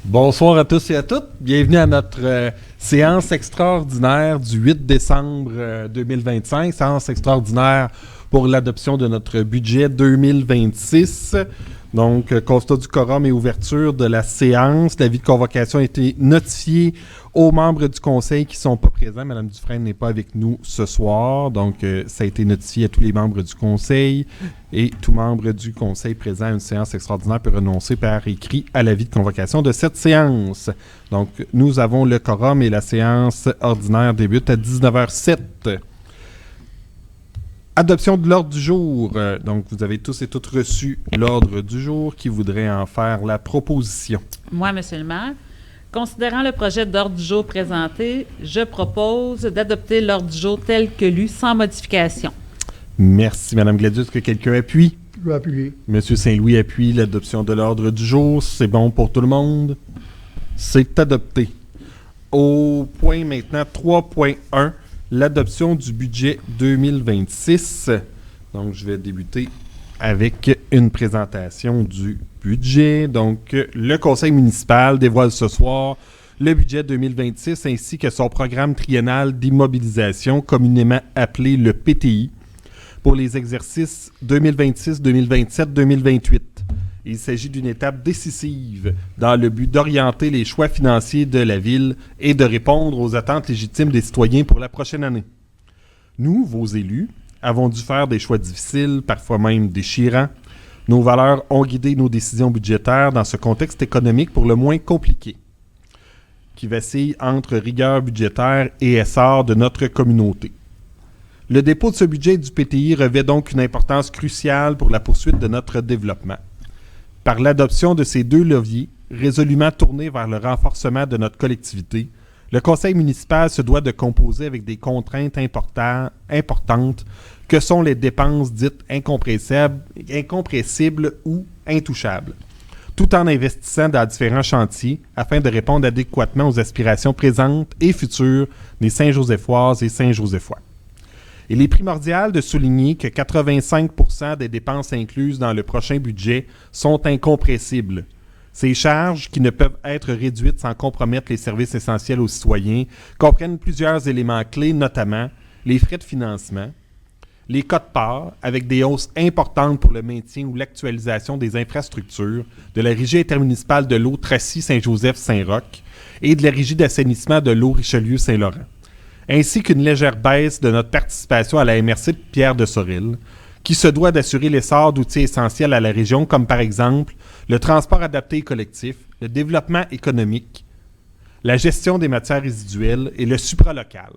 Bonsoir à tous et à toutes. Bienvenue à notre séance extraordinaire du 8 décembre 2025. Séance extraordinaire pour l'adoption de notre budget 2026. Donc, constat du quorum et ouverture de la séance. L'avis de convocation a été notifié aux membres du conseil qui ne sont pas présents. Mme Dufresne n'est pas avec nous ce soir. Donc, ça a été notifié à tous les membres du conseil. Et tout membre du conseil présent à une séance extraordinaire peut renoncer par écrit à l'avis de convocation de cette séance. Donc, nous avons le quorum et la séance ordinaire débute à 19h07. Adoption de l'ordre du jour. Donc, vous avez tous et toutes reçu l'ordre du jour. Qui voudrait en faire la proposition? Moi, Monsieur le maire, considérant le projet d'ordre du jour présenté, je propose d'adopter l'ordre du jour tel que lu, sans modification. Merci, Mme Gladius. Est-ce que quelqu'un appuie? Je vais appuyer. Monsieur Saint-Louis appuie l'adoption de l'ordre du jour. C'est bon pour tout le monde? C'est adopté. Au point maintenant 3.1. L'adoption du budget 2026. Donc, je vais débuter avec une présentation du budget. Donc, le conseil municipal dévoile ce soir le budget 2026 ainsi que son programme triennal d'immobilisation, communément appelé le PTI, pour les exercices 2026, 2027, 2028. Il s'agit d'une étape décisive dans le but d'orienter les choix financiers de la Ville et de répondre aux attentes légitimes des citoyens pour la prochaine année. Nous, vos élus, avons dû faire des choix difficiles, parfois même déchirants. Nos valeurs ont guidé nos décisions budgétaires dans ce contexte économique pour le moins compliqué, qui vacille entre rigueur budgétaire et essor de notre communauté. Le dépôt de ce budget du PTI revêt donc une importance cruciale pour la poursuite de notre développement. Par l'adoption de ces deux leviers, résolument tournés vers le renforcement de notre collectivité, le conseil municipal se doit de composer avec des contraintes importantes que sont les dépenses dites incompressibles ou intouchables, tout en investissant dans différents chantiers afin de répondre adéquatement aux aspirations présentes et futures des Saint-Josephoises et Saint-Josephois. Il est primordial de souligner que 85% des dépenses incluses dans le prochain budget sont incompressibles. Ces charges, qui ne peuvent être réduites sans compromettre les services essentiels aux citoyens, comprennent plusieurs éléments clés, notamment les frais de financement, les quotes-parts, avec des hausses importantes pour le maintien ou l'actualisation des infrastructures, de la régie intermunicipale de l'eau Tracy-Saint-Joseph-Saint-Roch et de la régie d'assainissement de l'eau Richelieu-Saint-Laurent, ainsi qu'une légère baisse de notre participation à la MRC de Pierre de Sorel, qui se doit d'assurer l'essor d'outils essentiels à la région, comme par exemple le transport adapté et collectif, le développement économique, la gestion des matières résiduelles et le supralocal,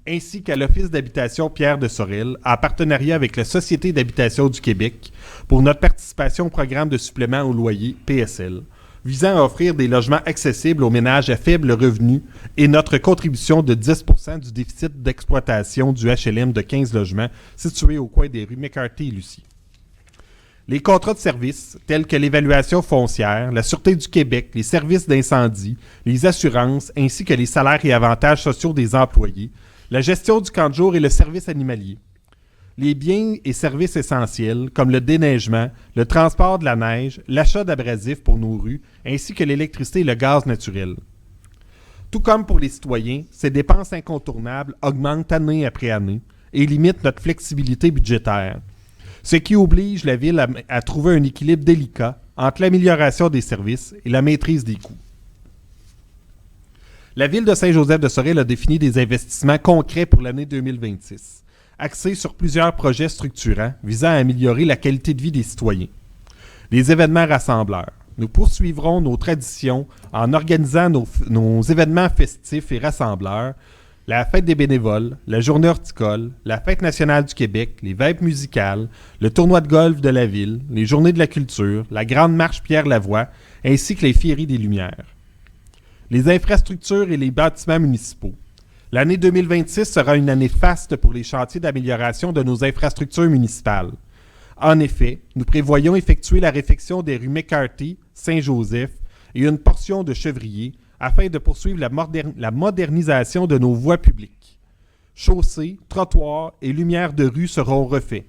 ainsi qu'à l'Office d'habitation Pierre de Sorel, en partenariat avec la Société d'habitation du Québec, pour notre participation au programme de supplément au loyer PSL, visant à offrir des logements accessibles aux ménages à faible revenu et notre contribution de 10% du déficit d'exploitation du HLM de 15 logements situé au coin des rues McCarthy et Lucie. Les contrats de services, tels que l'évaluation foncière, la Sûreté du Québec, les services d'incendie, les assurances, ainsi que les salaires et avantages sociaux des employés, la gestion du camp de jour et le service animalier. Les biens et services essentiels, comme le déneigement, le transport de la neige, l'achat d'abrasifs pour nos rues, ainsi que l'électricité et le gaz naturel. Tout comme pour les citoyens, ces dépenses incontournables augmentent année après année et limitent notre flexibilité budgétaire, ce qui oblige la Ville à trouver un équilibre délicat entre l'amélioration des services et la maîtrise des coûts. La Ville de Saint-Joseph-de-Sorel a défini des investissements concrets pour l'année 2026. Axé sur plusieurs projets structurants visant à améliorer la qualité de vie des citoyens. Les événements rassembleurs. Nous poursuivrons nos traditions en organisant nos événements festifs et rassembleurs, la fête des bénévoles, la journée horticole, la fête nationale du Québec, les vêpes musicales, le tournoi de golf de la ville, les journées de la culture, la grande marche Pierre-Lavoie, ainsi que les féeries des Lumières. Les infrastructures et les bâtiments municipaux. L'année 2026 sera une année faste pour les chantiers d'amélioration de nos infrastructures municipales. En effet, nous prévoyons effectuer la réfection des rues McCarthy, Saint-Joseph et une portion de Chevrier afin de poursuivre la modernisation de nos voies publiques. Chaussées, trottoirs et lumières de rue seront refaits.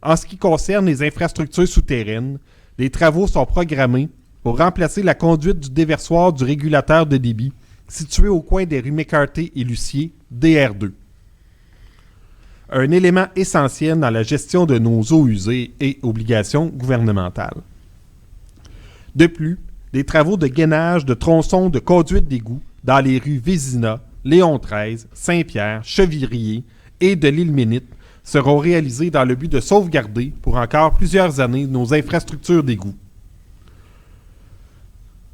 En ce qui concerne les infrastructures souterraines, des travaux sont programmés pour remplacer la conduite du déversoir du régulateur de débit situé au coin des rues McCarthy et Lucier, DR2. Un élément essentiel dans la gestion de nos eaux usées et obligations gouvernementales. De plus, des travaux de gainage de tronçons de conduite d'égout dans les rues Vézina, Léon XIII, Saint-Pierre, Chevirier et de l'île Ménite seront réalisés dans le but de sauvegarder pour encore plusieurs années nos infrastructures d'égout.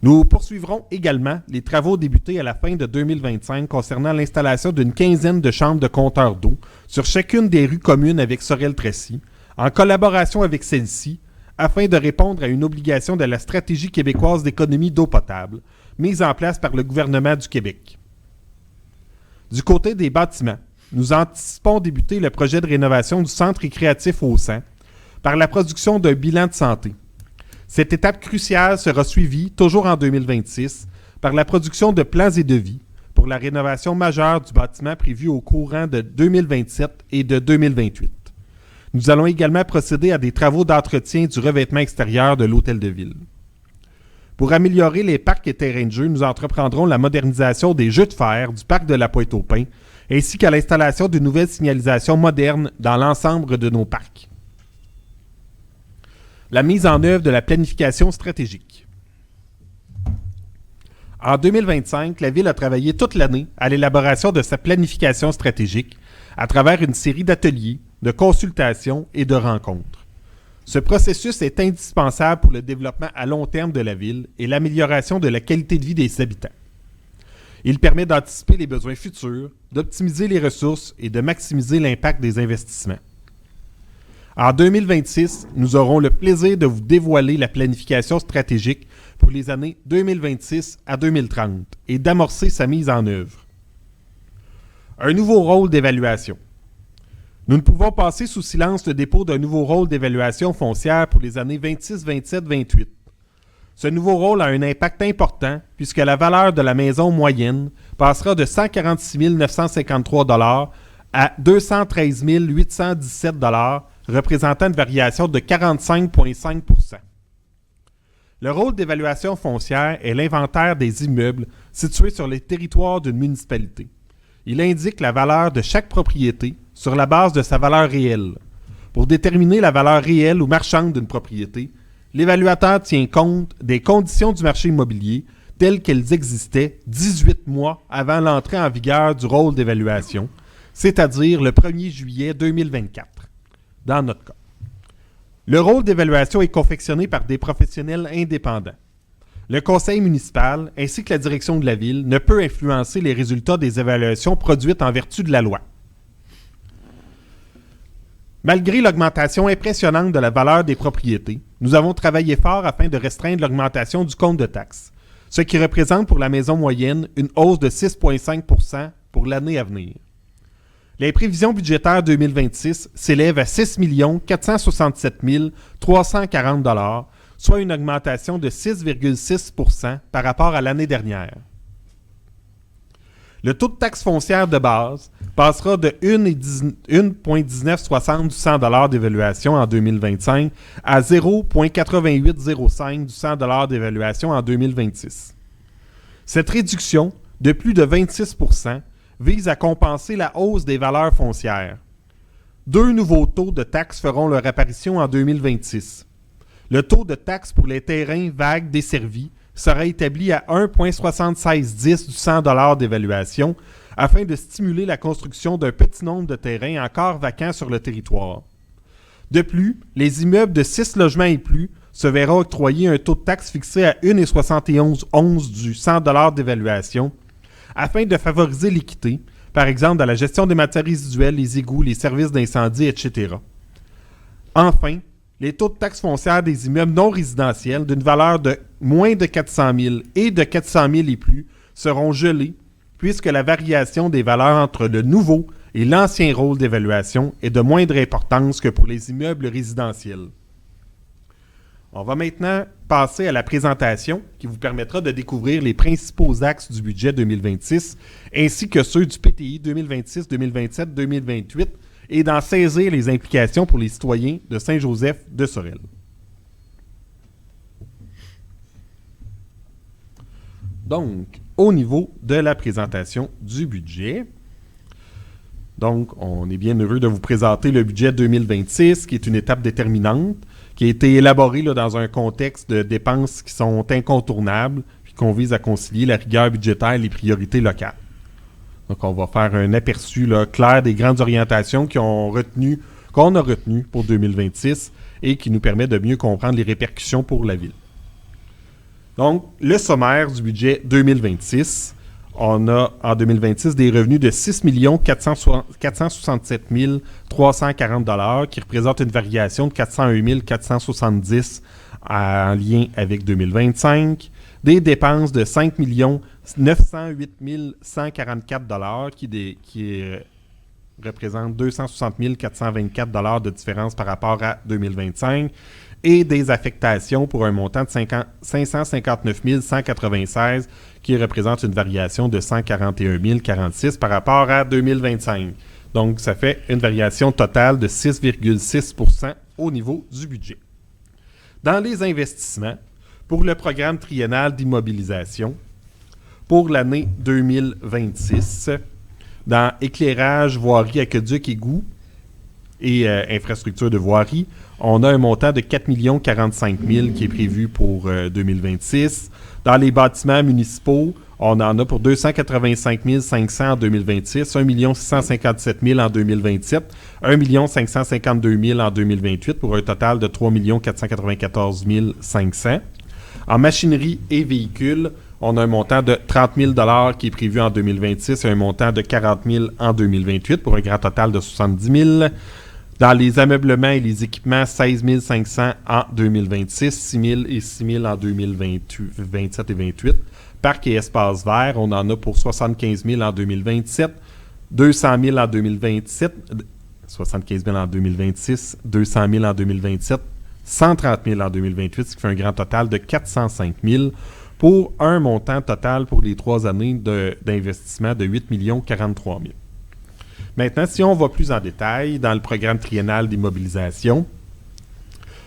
Nous poursuivrons également les travaux débutés à la fin de 2025 concernant l'installation d'une quinzaine de chambres de compteurs d'eau sur chacune des rues communes avec Sorel-Tracy, en collaboration avec celle-ci, afin de répondre à une obligation de la Stratégie québécoise d'économie d'eau potable, mise en place par le gouvernement du Québec. Du côté des bâtiments, nous anticipons débuter le projet de rénovation du centre récréatif au Sang par la production d'un bilan de santé. Cette étape cruciale sera suivie, toujours en 2026, par la production de plans et devis pour la rénovation majeure du bâtiment prévue au courant de 2027 et de 2028. Nous allons également procéder à des travaux d'entretien du revêtement extérieur de l'hôtel de ville. Pour améliorer les parcs et terrains de jeu, nous entreprendrons la modernisation des jeux de fer du parc de la Pointe-aux-Pins, ainsi qu'à l'installation de nouvelles signalisations modernes dans l'ensemble de nos parcs. La mise en œuvre de la planification stratégique. En 2025, la Ville a travaillé toute l'année à l'élaboration de sa planification stratégique à travers une série d'ateliers, de consultations et de rencontres. Ce processus est indispensable pour le développement à long terme de la Ville et l'amélioration de la qualité de vie des habitants. Il permet d'anticiper les besoins futurs, d'optimiser les ressources et de maximiser l'impact des investissements. En 2026, nous aurons le plaisir de vous dévoiler la planification stratégique pour les années 2026 à 2030 et d'amorcer sa mise en œuvre. Un nouveau rôle d'évaluation. Nous ne pouvons passer sous silence le dépôt d'un nouveau rôle d'évaluation foncière pour les années 26, 27, 28. Ce nouveau rôle a un impact important puisque la valeur de la maison moyenne passera de 146 953 $ à 213 817 $, représentant une variation de 45,5 %. Le rôle d'évaluation foncière est l'inventaire des immeubles situés sur les territoires d'une municipalité. Il indique la valeur de chaque propriété sur la base de sa valeur réelle. Pour déterminer la valeur réelle ou marchande d'une propriété, l'évaluateur tient compte des conditions du marché immobilier telles qu'elles existaient 18 mois avant l'entrée en vigueur du rôle d'évaluation, c'est-à-dire le 1er juillet 2024, dans notre cas. Le rôle d'évaluation est confectionné par des professionnels indépendants. Le conseil municipal, ainsi que la direction de la ville, ne peut influencer les résultats des évaluations produites en vertu de la loi. Malgré l'augmentation impressionnante de la valeur des propriétés, nous avons travaillé fort afin de restreindre l'augmentation du compte de taxes, ce qui représente pour la maison moyenne une hausse de 6,5 % pour l'année à venir. Les prévisions budgétaires 2026 s'élèvent à 6 467 340 $, soit une augmentation de 6,6 % par rapport à l'année dernière. Le taux de taxe foncière de base passera de 1,1960 du 100 $ d'évaluation en 2025 à 0,8805 du 100 $ d'évaluation en 2026. Cette réduction de plus de 26 % vise à compenser la hausse des valeurs foncières. 2 nouveaux taux de taxes feront leur apparition en 2026. Le taux de taxe pour les terrains vagues desservis sera établi à 1,7610 du 100 $ d'évaluation afin de stimuler la construction d'un petit nombre de terrains encore vacants sur le territoire. De plus, les immeubles de 6 logements et plus se verront octroyer un taux de taxe fixé à 1,7111 du 100 $ d'évaluation afin de favoriser l'équité, par exemple dans la gestion des matières résiduelles, les égouts, les services d'incendie, etc. Enfin, les taux de taxe foncière des immeubles non résidentiels d'une valeur de moins de 400 000 et de 400 000 et plus seront gelés puisque la variation des valeurs entre le nouveau et l'ancien rôle d'évaluation est de moindre importance que pour les immeubles résidentiels. On va maintenant passer à la présentation qui vous permettra de découvrir les principaux axes du budget 2026 ainsi que ceux du PTI 2026, 2027, 2028 et d'en saisir les implications pour les citoyens de Saint-Joseph de Sorel. Donc, au niveau de la présentation du budget, donc, on est bien heureux de vous présenter le budget 2026, qui est une étape déterminante, qui a été élaborée là, dans un contexte de dépenses qui sont incontournables, puis qu'on vise à concilier la rigueur budgétaire et les priorités locales. Donc, on va faire un aperçu là, clair des grandes orientations qu'on a retenues pour 2026 et qui nous permet de mieux comprendre les répercussions pour la ville. Donc, le sommaire du budget 2026, on a en 2026 des revenus de 6 467 340 $, qui représentent une variation de 401 470 en lien avec 2025. Des dépenses de 5 908 144 $, qui représentent 260 424 $ de différence par rapport à 2025. Et des affectations pour un montant de 559 196 qui représente une variation de 141 046 par rapport à 2025. Donc, ça fait une variation totale de 6,6 % au niveau du budget. Dans les investissements, pour le programme triennal d'immobilisation, pour l'année 2026, dans éclairage, voirie, aqueduc, égout et infrastructure de voirie, on a un montant de 4 045 000 qui est prévu pour 2026. Dans les bâtiments municipaux, on en a pour 285 500 en 2026, 1 657 000 en 2027, 1 552 000 en 2028 pour un total de 3 494 500. En machinerie et véhicules, on a un montant de 30 000 $ qui est prévu en 2026 et un montant de 40 000 en 2028 pour un grand total de 70 000. Dans les ameublements et les équipements, 16 500 en 2026, 6 000 et 6 000 en 2027 et 2028. Parc et espaces verts, on en a pour 75 000 en 2027, 200 000 en 2027, 75 000 en 2026, 200 000 en 2027, 130 000 en 2028, ce qui fait un grand total de 405 000 pour un montant total pour les 3 années d'investissement de 8 43 000. Maintenant, si on va plus en détail dans le programme triennal d'immobilisation,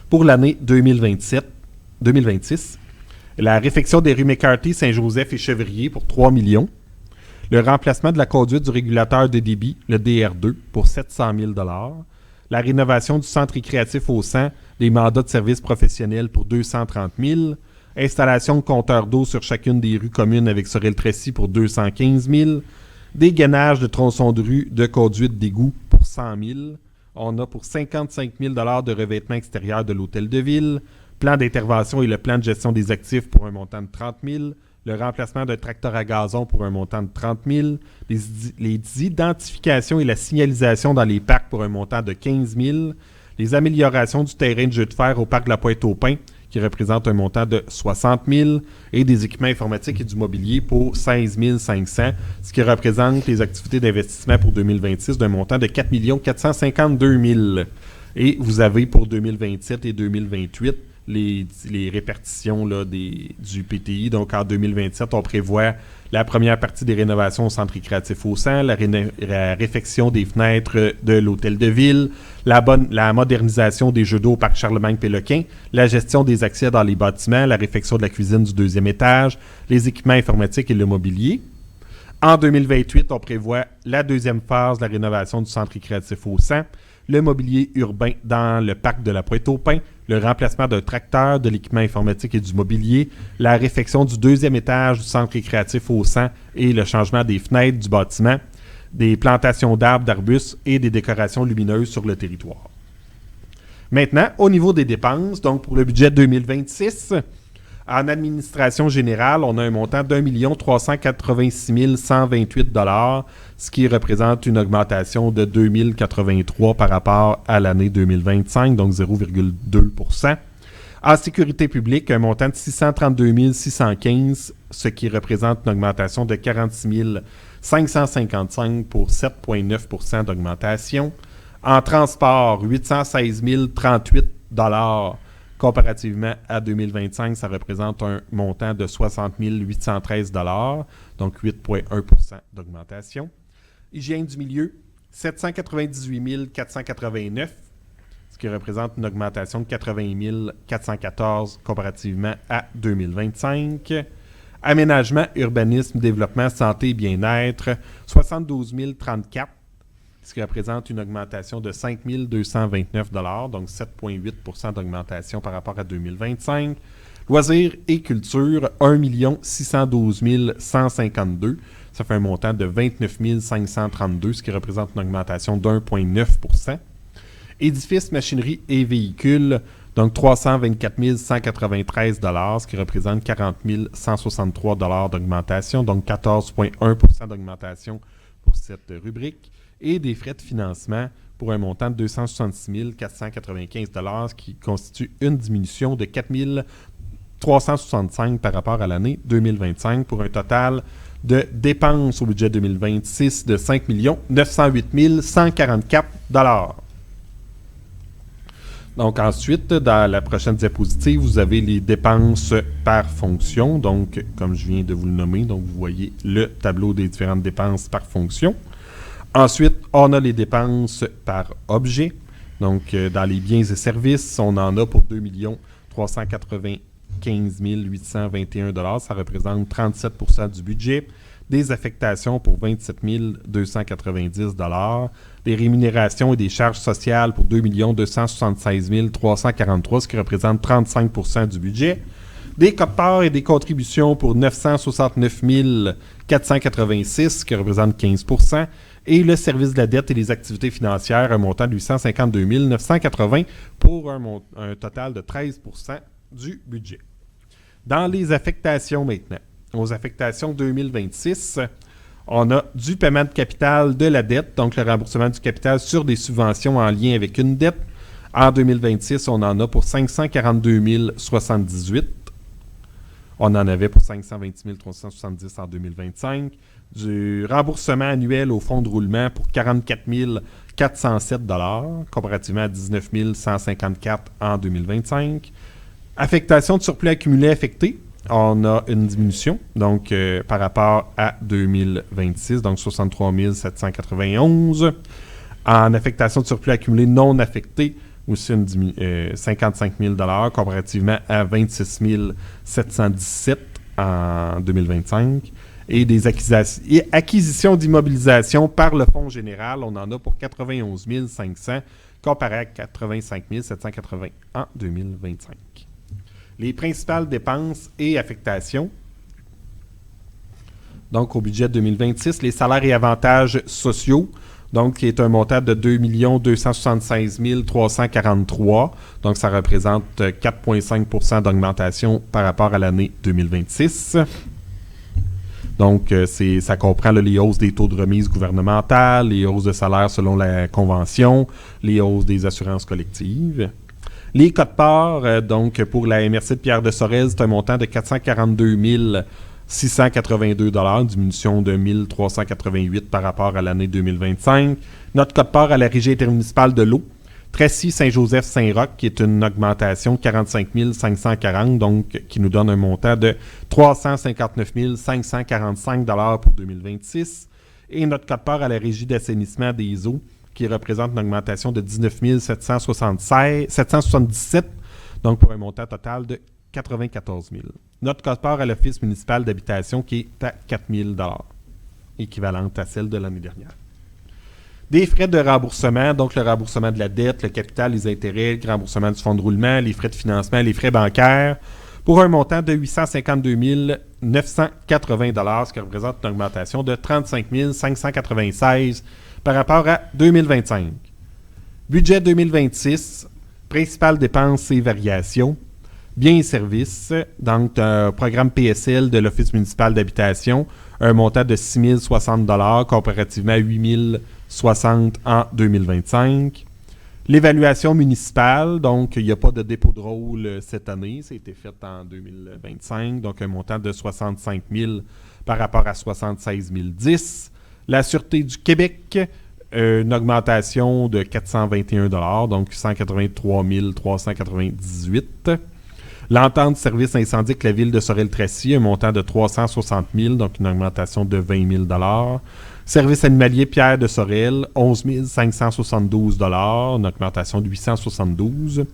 pour l'année 2026, la réfection des rues McCarthy, Saint-Joseph et Chevrier pour 3 millions, le remplacement de la conduite du régulateur de débit, le DR2, pour 700 000 $, la rénovation du centre récréatif au sang, des mandats de services professionnels pour 230 000 $, installation de compteurs d'eau sur chacune des rues communes avec Sorel-Tracy pour 215 000 $, des gainages de tronçons de rue de conduite d'égout pour 100 000 $. On a pour 55 000 $ de revêtement extérieur de l'hôtel de ville, plan d'intervention et le plan de gestion des actifs pour un montant de 30 000 $, le remplacement d'un tracteur à gazon pour un montant de 30 000 $, les identifications et la signalisation dans les parcs pour un montant de 15 000 $, les améliorations du terrain de jeu de fer au parc de la Pointe-aux-Pins qui représente un montant de 60 000 et des équipements informatiques et du mobilier pour 16 500, ce qui représente les activités d'investissement pour 2026 d'un montant de 4 452 000. Et vous avez pour 2027 et 2028 les répartitions là, du PTI. Donc, en 2027, on prévoit la première partie des rénovations au centre récréatif au sang, la réfection des fenêtres de l'hôtel de ville, la modernisation des jeux d'eau au parc Charlemagne-Péloquin, la gestion des accès dans les bâtiments, la réfection de la cuisine du 2e étage, les équipements informatiques et le mobilier. En 2028, on prévoit la deuxième phase de la rénovation du centre récréatif au sang, le mobilier urbain dans le parc de la Pointe-aux-Pins, le remplacement d'un tracteur, de l'équipement informatique et du mobilier, la réfection du 2e étage du centre récréatif au sang et le changement des fenêtres du bâtiment, des plantations d'arbres, d'arbustes et des décorations lumineuses sur le territoire. Maintenant, au niveau des dépenses, donc pour le budget 2026, en administration générale, on a un montant d'1 386 128 $, ce qui représente une augmentation de 2 083 par rapport à l'année 2025, donc 0,2 %. En sécurité publique, un montant de 632 615, ce qui représente une augmentation de 46 555 pour 7,9 % d'augmentation. En transport, 816 038 $. Comparativement à 2025, ça représente un montant de 60 813 $, donc 8,1 % d'augmentation. Hygiène du milieu, 798 489, ce qui représente une augmentation de 80 414 comparativement à 2025. Aménagement, urbanisme, développement, santé et bien-être, 72 034, ce qui représente une augmentation de 5 229 $, donc 7,8 % d'augmentation par rapport à 2025. Loisirs et culture, 1 612 152. Ça fait un montant de 29 532, ce qui représente une augmentation d'1,9 %. Édifices, machinerie et véhicules, donc 324 193 $, ce qui représente 40 163 $ d'augmentation, donc 14,1 % d'augmentation pour cette rubrique. Et des frais de financement pour un montant de 266 495 $, ce qui constitue une diminution de 4 365 par rapport à l'année 2025 pour un total de dépenses au budget 2026 de 5 908 144 $. Donc ensuite, dans la prochaine diapositive, vous avez les dépenses par fonction. Donc, comme je viens de vous le nommer, donc vous voyez le tableau des différentes dépenses par fonction. Ensuite, on a les dépenses par objet. Donc, dans les biens et services, on en a pour 2 395 821 $. Ça représente 37 % du budget. Des affectations pour 27 290 $. Des rémunérations et des charges sociales pour 2 276 343 $, ce qui représente 35 % du budget. Des quotes-parts et des contributions pour 969 486 $, ce qui représente 15 %. Et le service de la dette et les activités financières, un montant de 852 980 pour un total de 13 % du budget. Dans les affectations maintenant, aux affectations 2026, on a du paiement de capital de la dette, donc le remboursement du capital sur des subventions en lien avec une dette. En 2026, on en a pour 542 078. On en avait pour 520 370 en 2025. Du remboursement annuel au fonds de roulement pour 44 407 $, comparativement à 19 154 en 2025. Affectation de surplus accumulé affecté, on a une diminution donc par rapport à 2026, donc 63 791. En affectation de surplus accumulé non affecté, aussi 55 000 $ comparativement à 26 717 en 2025. Et des acquisitions d'immobilisation par le Fonds général, on en a pour 91 500 comparé à 85 780 en 2025. Les principales dépenses et affectations. Donc, au budget 2026, les salaires et avantages sociaux, donc qui est un montant de 2 276 343. Donc, ça représente 4,5 % d'augmentation par rapport à l'année 2026. Donc, ça comprend là, les hausses des taux de remise gouvernementales, les hausses de salaire selon la convention, les hausses des assurances collectives. Les quotes-parts, donc pour la MRC de Pierre-de-Sorel, c'est un montant de 442 682 $, diminution de 1 388 par rapport à l'année 2025. Notre quote-part à la Régie intermunicipale de l'eau, Tracy-Saint-Joseph-Saint-Roch, qui est une augmentation de 45 540, donc qui nous donne un montant de 359 545 $ pour 2026. Et notre quote-part à la Régie d'assainissement des eaux, qui représente une augmentation de 19 777, donc pour un montant total de 94 000. Notre quote-part à l'Office municipal d'habitation, qui est à 4 000 $, équivalente à celle de l'année dernière. Des frais de remboursement, donc le remboursement de la dette, le capital, les intérêts, le remboursement du fonds de roulement, les frais de financement, les frais bancaires, pour un montant de 852 980 $, ce qui représente une augmentation de 35 596 par rapport à 2025. Budget 2026, principales dépenses et variations, biens et services, donc un programme PSL de l'Office municipal d'habitation, un montant de 6 060 $ comparativement à 8 060 en 2025. L'évaluation municipale, donc il n'y a pas de dépôt de rôle cette année, ça a été fait en 2025, donc un montant de 65 000 par rapport à 76 010. La Sûreté du Québec, une augmentation de 421 $, donc 183 398. L'entente du service incendie avec la ville de Sorel-Tracy, un montant de 360 000, donc une augmentation de 20 000 $. Service animalier Pierre de Sorel, 11 572 $, une augmentation de 872.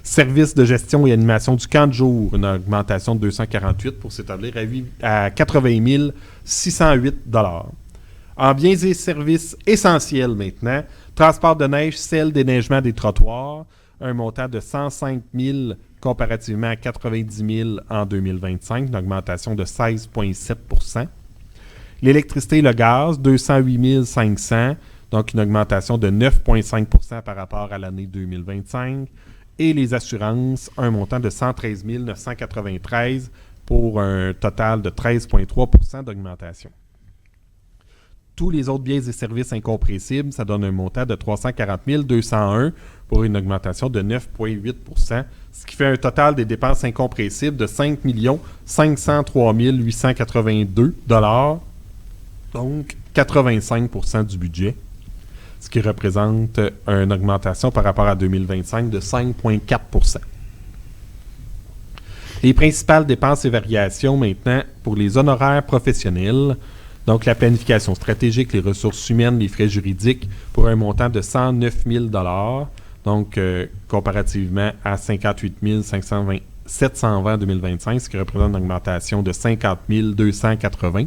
Services de gestion et animation du camp de jour, une augmentation de 248 pour s'établir à 80 608 $. En biens et services essentiels maintenant, transport de neige, sel, déneigement des trottoirs, un montant de 105 000 comparativement à 90 000 en 2025, une augmentation de 16,7 %. L'électricité et le gaz, 208 500, donc une augmentation de 9,5 % par rapport à l'année 2025. Et les assurances, un montant de 113 993 pour un total de 13,3 % d'augmentation. Tous les autres biens et services incompressibles, ça donne un montant de 340 201 pour une augmentation de 9,8 %, ce qui fait un total des dépenses incompressibles de 5 503 882 $, donc 85 % du budget, ce qui représente une augmentation par rapport à 2025 de 5,4 %. Les principales dépenses et variations maintenant pour les honoraires professionnels, donc la planification stratégique, les ressources humaines, les frais juridiques pour un montant de 109 000 $, donc comparativement à 58 720 en 2025, ce qui représente une augmentation de 50 280.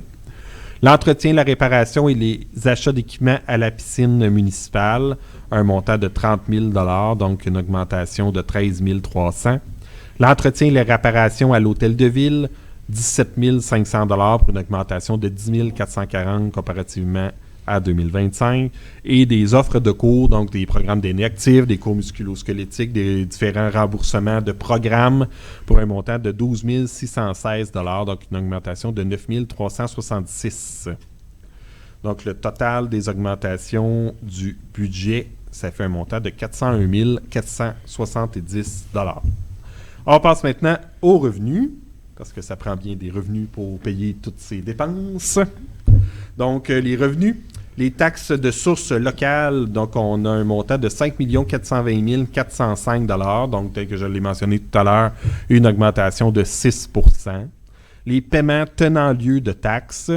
L'entretien, la réparation et les achats d'équipements à la piscine municipale, un montant de 30 000 $, donc une augmentation de 13 300. L'entretien et les réparations à l'hôtel de ville, 17 500 $ pour une augmentation de 10 440 comparativement à 2025. Et des offres de cours, donc des programmes d'aînés actifs, des cours musculo-squelettiques, des différents remboursements de programmes pour un montant de 12 616 $, donc une augmentation de 9 366. Donc le total des augmentations du budget, ça fait un montant de 401 470 $. On passe maintenant aux revenus, parce que ça prend bien des revenus pour payer toutes ces dépenses. Donc, les revenus, les taxes de source locale, donc on a un montant de 5 420 405 $, donc tel que je l'ai mentionné tout à l'heure, une augmentation de 6 %. Les paiements tenant lieu de taxes,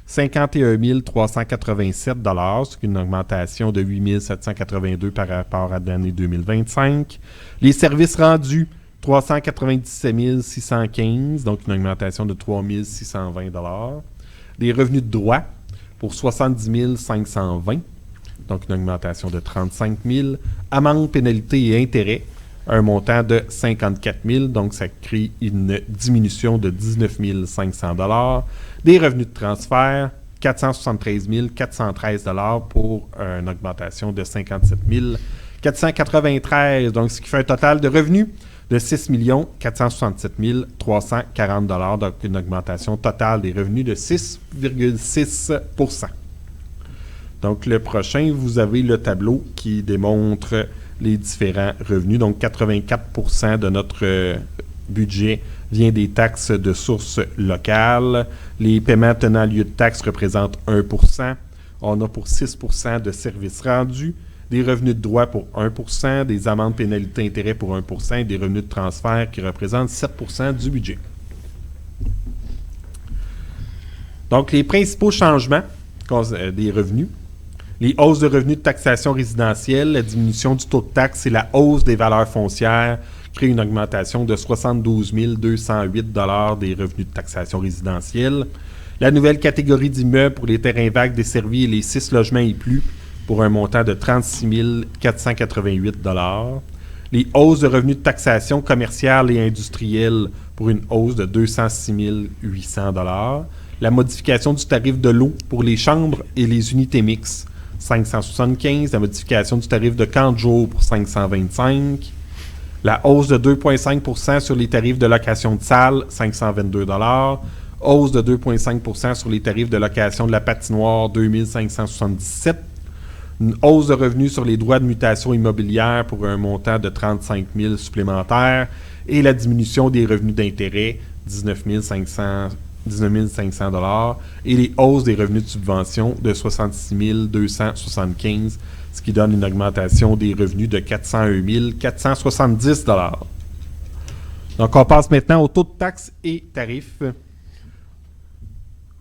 51 387 $, ce qui est une augmentation de 8 782 par rapport à l'année 2025. Les services rendus, 397 615, donc une augmentation de 3 620 $. Des revenus de droit pour 70 520, donc une augmentation de 35 000. Amendes, pénalités et intérêts, un montant de 54 000, donc ça crée une diminution de 19 500 $. Des revenus de transfert, 473 413 $ pour une augmentation de 57 493, donc ce qui fait un total de revenus de 6 467 340 $, donc une augmentation totale des revenus de 6,6 %. Donc, le prochain, vous avez le tableau qui démontre les différents revenus. Donc, 84 % de notre budget vient des taxes de source locale. Les paiements tenant lieu de taxes représentent 1 %. On a pour 6 % de services rendus, des revenus de droit pour 1 %, des amendes, pénalités, intérêts pour 1 % et des revenus de transfert qui représentent 7 % du budget. Donc, les principaux changements des revenus, les hausses de revenus de taxation résidentielle, la diminution du taux de taxe et la hausse des valeurs foncières créent une augmentation de 72 208 $ des revenus de taxation résidentielle. La nouvelle catégorie d'immeubles pour les terrains vagues desservis et les 6 logements et plus pour un montant de 36 488 $. Les hausses de revenus de taxation commerciale et industrielle pour une hausse de 206 800 $. La modification du tarif de l'eau pour les chambres et les unités mixtes, 575. La modification du tarif de camp de jour pour 525. La hausse de 2,5 % sur les tarifs de location de salle, 522 $. Hausse de 2,5 % sur les tarifs de location de la patinoire, 2577. Une hausse de revenus sur les droits de mutation immobilière pour un montant de 35 000 supplémentaires et la diminution des revenus d'intérêt, 19 500 $ et les hausses des revenus de subvention de 66 275, ce qui donne une augmentation des revenus de 401 470 $. Donc, on passe maintenant au taux de taxes et tarifs.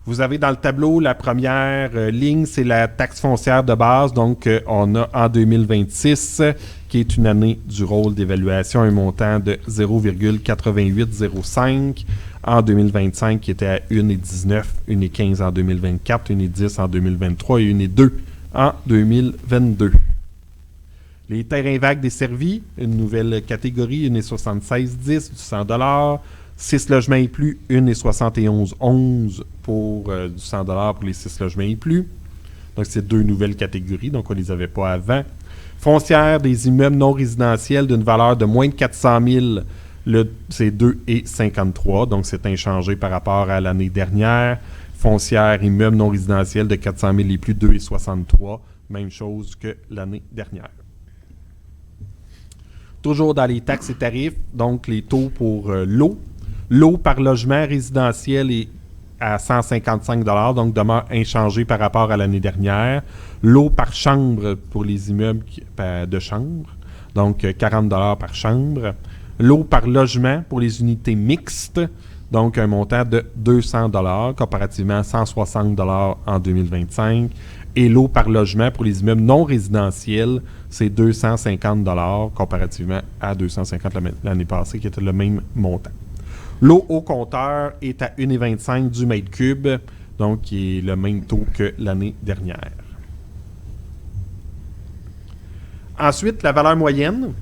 Vous avez dans le tableau la première ligne, c'est la taxe foncière de base. Donc, on a en 2026, qui est une année du rôle d'évaluation, un montant de 0,8805. En 2025, qui était à 1,19, 1,15 en 2024, 1,10 en 2023 et 1,2 en 2022. Les terrains vagues desservis, une nouvelle catégorie, 1,7610 du 100 $. 6 logements et plus, 1,7111 pour du 100 $ pour les 6 logements et plus. Donc, c'est 2 nouvelles catégories, donc on ne les avait pas avant. Foncière des immeubles non résidentiels d'une valeur de moins de 400 000, c'est 2,53, donc c'est inchangé par rapport à l'année dernière. Foncière immeubles non résidentiels de 400 000 et plus, 2,63, même chose que l'année dernière. Toujours dans les taxes et tarifs, donc les taux pour l'eau. L'eau par logement résidentiel est à 155 $, donc demeure inchangé par rapport à l'année dernière. L'eau par chambre pour les immeubles de chambre, donc 40 $ par chambre. L'eau par logement pour les unités mixtes, donc un montant de 200 $, comparativement à 160 $ en 2025. Et l'eau par logement pour les immeubles non résidentiels, c'est 250 $, comparativement à 250 l'année passée, qui était le même montant. L'eau au compteur est à 1,25 du mètre cube, donc qui est le même taux que l'année dernière. Ensuite, la valeur moyenne.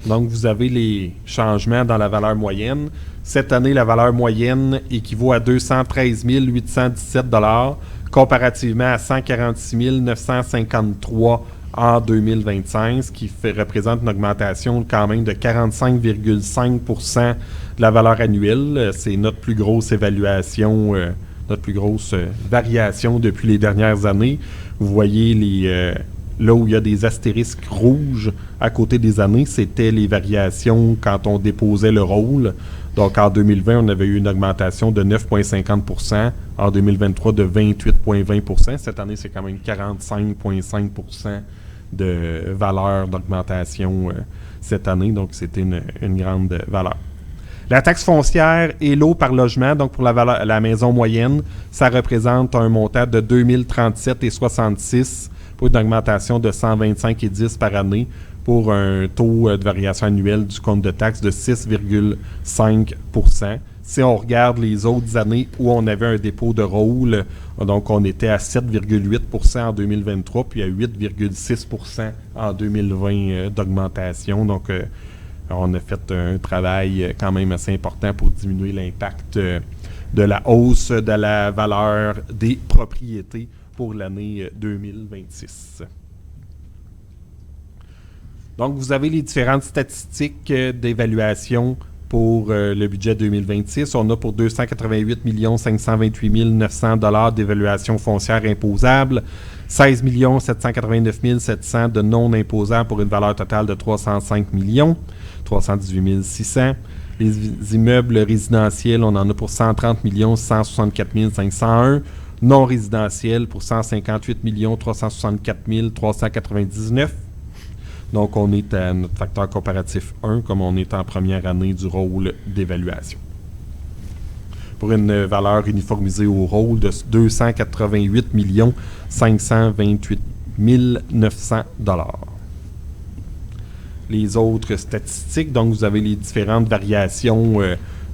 Donc, vous avez les changements dans la valeur moyenne. Cette année, la valeur moyenne équivaut à 213 817 $, comparativement à 146 953 en 2025, ce qui représente une augmentation quand même de 45,5 % de la valeur annuelle. C'est notre plus grosse évaluation, notre plus grosse variation depuis les dernières années. Vous voyez là où il y a des astérisques rouges à côté des années, c'était les variations quand on déposait le rôle. Donc, en 2020, on avait eu une augmentation de 9,50 %. En 2023, de 28,20 %. Cette année, c'est quand même 45,5 % de valeur d'augmentation cette année. Donc, c'était une grande valeur. La taxe foncière et l'eau par logement, donc pour la maison moyenne, ça représente un montant de 2037,66 pour une augmentation de 125,10 par année, pour un taux de variation annuelle du compte de taxe de 6,5 %. Si on regarde les autres années où on avait un dépôt de rôle, donc on était à 7,8 % en 2023, puis à 8,6 % en 2020 d'augmentation. Donc, on a fait un travail quand même assez important pour diminuer l'impact de la hausse de la valeur des propriétés pour l'année 2026. Donc, vous avez les différentes statistiques d'évaluation pour le budget 2026. On a pour 288 528 900 $ d'évaluation foncière imposable, 16 789 700 de non imposables pour une valeur totale de 305 318 600. Les immeubles résidentiels, on en a pour 130 164 501. Non résidentiels pour 158 364 399. Donc, on est à notre facteur comparatif 1, comme on est en première année du rôle d'évaluation. Pour une valeur uniformisée au rôle de 288 528 900 $. Les autres statistiques, donc vous avez les différentes variations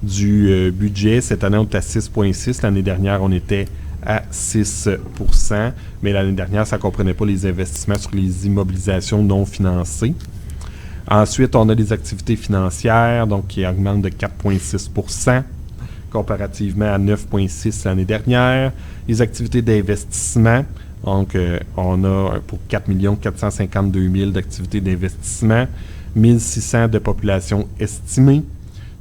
du budget. Cette année, on est à 6,6. L'année dernière, on était à 6 %, mais l'année dernière, ça ne comprenait pas les investissements sur les immobilisations non financées. Ensuite, on a les activités financières, donc qui augmentent de 4,6 % comparativement à 9,6 % l'année dernière. Les activités d'investissement, donc on a pour 4 452 000 d'activités d'investissement, 1 600 de population estimée.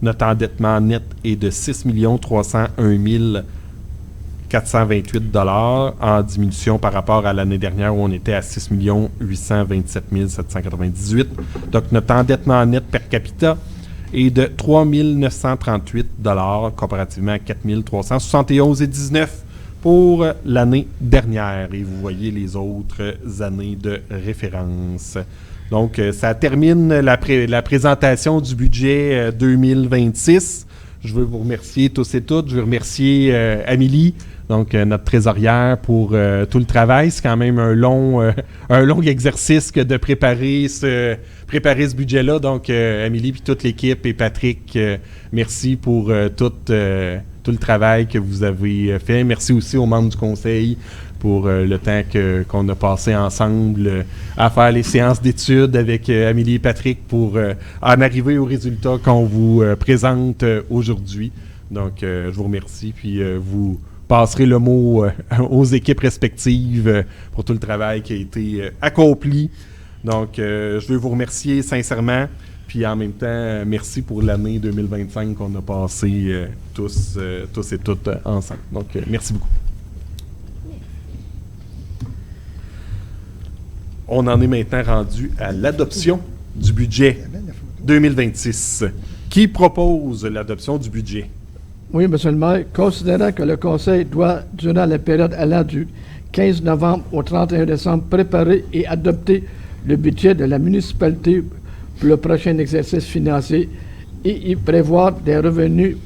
Notre endettement net est de 6 301 428 $, en diminution par rapport à l'année dernière où on était à 6 827 798. Donc, notre endettement net per capita est de 3 938 $ comparativement à 4 371,19 pour l'année dernière. Et vous voyez les autres années de référence. Donc, ça termine la présentation du budget 2026. je veux vous remercier tous et toutes. Je veux remercier Amélie, donc notre trésorière, pour tout le travail. C'est quand même un long exercice que de préparer ce budget-là. Donc, Amélie puis toute l'équipe et Patrick, merci pour tout le travail que vous avez fait. Merci aussi aux membres du conseil pour le temps qu'on a passé ensemble à faire les séances d'études avec Amélie et Patrick pour en arriver aux résultats qu'on vous présente aujourd'hui. Donc, je vous remercie, puis vous passerez le mot aux équipes respectives pour tout le travail qui a été accompli. Donc, je veux vous remercier sincèrement, puis en même temps, merci pour l'année 2025 qu'on a passé tous et toutes ensemble. Donc, merci beaucoup. On en est maintenant rendu à l'adoption du budget 2026. Qui propose l'adoption du budget? Oui, M. le maire, considérant que le Conseil doit, durant la période allant du 15 novembre au 31 décembre, préparer et adopter le budget de la municipalité pour le prochain exercice financier et y prévoir des revenus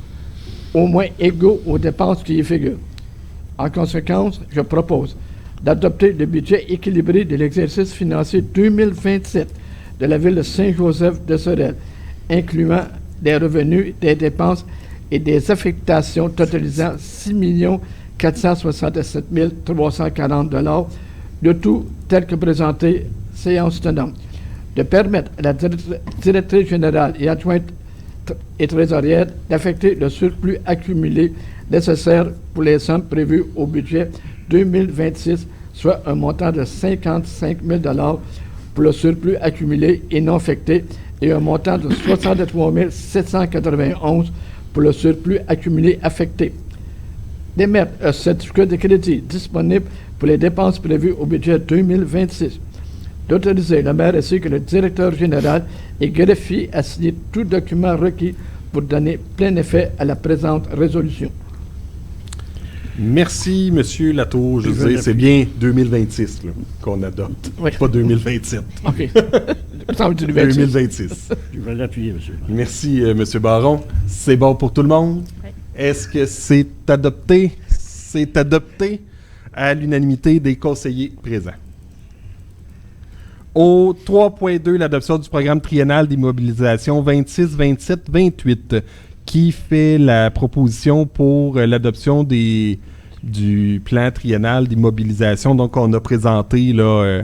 au moins égaux aux dépenses qui y figurent. En conséquence, je propose d'adopter le budget équilibré de l'exercice financier 2027 de la ville de Saint-Joseph de Sorel, incluant des revenus, des dépenses et des affectations totalisant 6 467 340 $, le tout tel que présenté, séance tenante, de permettre à la directrice générale et adjointe et trésorière d'affecter le surplus accumulé nécessaire pour les sommes prévues au budget 2026, soit un montant de 55 000 $ pour le surplus accumulé et non affecté et un montant de 63 791 pour le surplus accumulé affecté. D'émettre un certificat de crédit disponible pour les dépenses prévues au budget 2026. D'autoriser le maire ainsi que le directeur général et greffier à signer tout document requis pour donner plein effet à la présente résolution. Merci, M. Latour. Je veux dire, c'est bien 2026 là, qu'on adopte, oui. Pas 2027. OK. 2026. Je vais l'appuyer, monsieur. Merci, M. Baron. C'est bon pour tout le monde? Oui. Est-ce que c'est adopté? C'est adopté à l'unanimité des conseillers présents. Au 3.2, l'adoption du programme triennal d'immobilisation 26, 27, 28, qui fait la proposition pour l'adoption du plan triennal d'immobilisation, donc on a présenté là,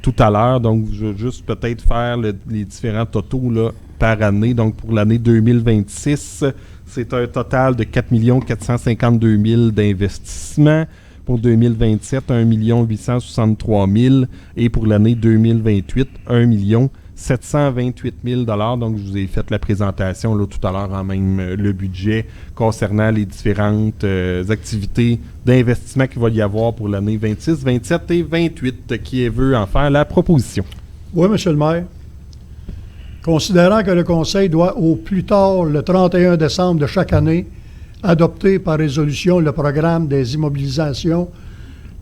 tout à l'heure. Donc, je vais juste peut-être faire les différents totaux là, par année. Donc, pour l'année 2026, c'est un total de 4 452 000 d'investissement. Pour 2027, 1 863 000. Et pour l'année 2028, 1 728 000 $. Donc, je vous ai fait la présentation là, tout à l'heure en même le budget concernant les différentes activités d'investissement qu'il va y avoir pour l'année 26, 27 et 28. Qui veut en faire la proposition? Oui, M. le maire. Considérant que le Conseil doit, au plus tard le 31 décembre de chaque année, adopter par résolution le programme des immobilisations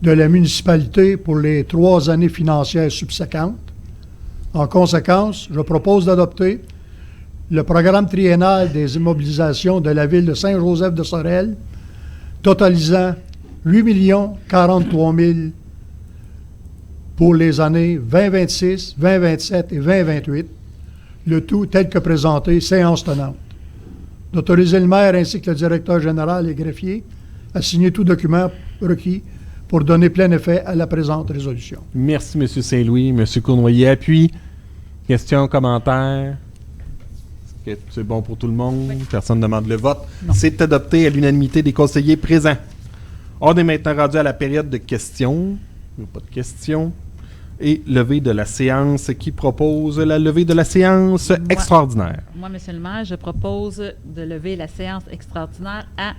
de la municipalité pour les 3 années financières subséquentes. En conséquence, je propose d'adopter le programme triennal des immobilisations de la ville de Saint-Joseph de Sorel, totalisant 8 043 000 pour les années 2026, 2027 et 2028, le tout tel que présenté, séance tenante. D'autoriser le maire ainsi que le directeur général et greffier à signer tout document requis pour donner plein effet à la présente résolution. Merci, M. Saint-Louis. M. Cournoyer, appuie. Questions, commentaires? Est-ce que c'est bon pour tout le monde? Oui. Personne ne demande le vote. Non. C'est adopté à l'unanimité des conseillers présents. On est maintenant rendu à la période de questions. Il n'y a pas de questions. Et levée de la séance. Qui propose la levée de la séance extraordinaire? Moi, M. le maire, je propose de lever la séance extraordinaire à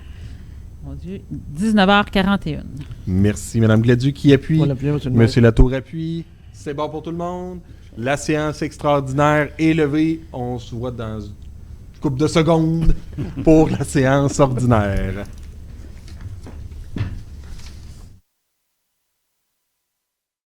19h41. Merci, Mme Gladu qui appuie. M. Latour appuie. C'est bon pour tout le monde. La séance extraordinaire est levée. On se voit dans une couple de secondes pour la séance ordinaire.